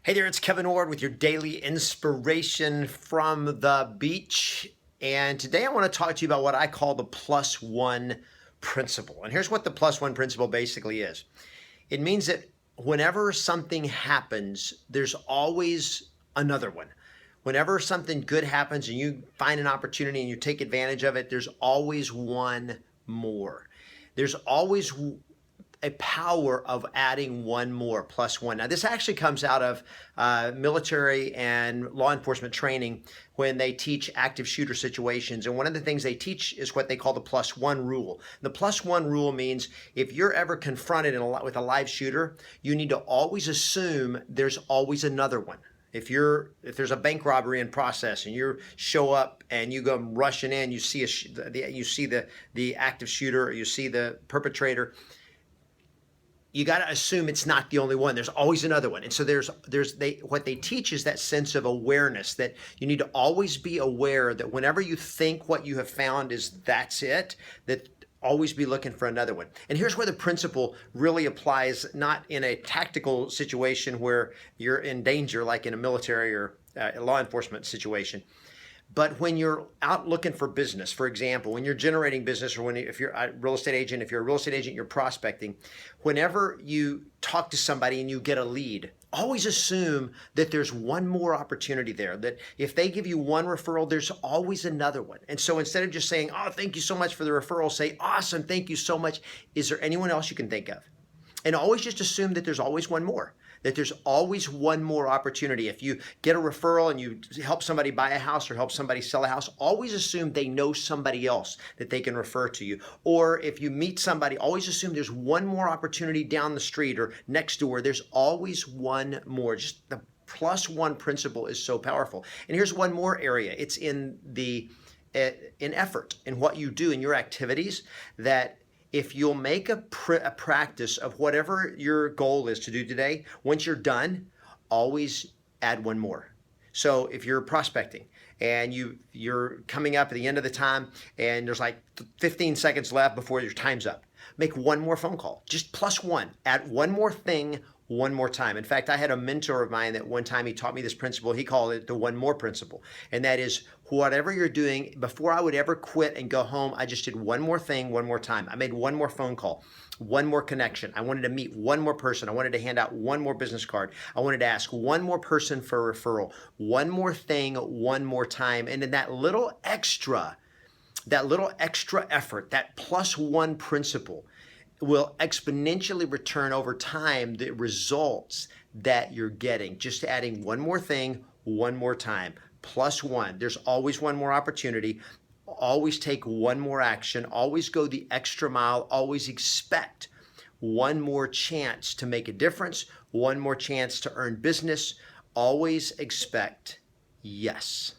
Hey there, it's Kevin Ward with your daily inspiration from the beach. And today I want to talk to you about what I call the plus one principle. And here's what the plus one principle basically is. It means that whenever something happens, there's always another one. Whenever something good happens and you find an opportunity and you take advantage of it, there's always one more. There's always a power of adding one more, plus one. Now, this actually comes out of military and law enforcement training when they teach active shooter situations. And one of the things they teach is what they call the plus one rule. The plus one rule means if you're ever confronted with a live shooter, you need to always assume there's always another one. If there's a bank robbery in process and you show up and you go rushing in, you see the active shooter, or you see the perpetrator, you got to assume it's not the only one. There's always another one. And so what they teach is that sense of awareness, that you need to always be aware that whenever you think what you have found that's it, that always be looking for another one. And here's where the principle really applies, not in a tactical situation where you're in danger, like in a military or a law enforcement situation. But when you're out looking for business, for example, when you're generating business, or if you're a real estate agent, you're prospecting, whenever you talk to somebody and you get a lead, always assume that there's one more opportunity there, that if they give you one referral, there's always another one. And so instead of just saying, oh, thank you so much for the referral, say, awesome, thank you so much. Is there anyone else you can think of? And always just assume that there's always one more, that there's always one more opportunity. If you get a referral and you help somebody buy a house or help somebody sell a house, always assume they know somebody else that they can refer to you. Or if you meet somebody, always assume there's one more opportunity down the street or next door. There's always one more. Just the plus one principle is so powerful. And here's one more area. It's in effort, in what you do in your activities, that if you'll make a practice of whatever your goal is to do today, once you're done, always add one more. So if you're prospecting and you're coming up at the end of the time and there's like 15 seconds left before your time's up, make one more phone call, just plus one, add one more thing, one more time. In fact, I had a mentor of mine that one time he taught me this principle. He called it the one more principle. And that is, whatever you're doing, before I would ever quit and go home, I just did one more thing, one more time. I made one more phone call, one more connection. I wanted to meet one more person. I wanted to hand out one more business card. I wanted to ask one more person for a referral, one more thing, one more time. And then that little extra effort, that plus one principle, will exponentially return over time the results that you're getting. Just adding one more thing, one more time, plus one. There's always one more opportunity. Always take one more action. Always go the extra mile. Always expect one more chance to make a difference, one more chance to earn business. Always expect yes.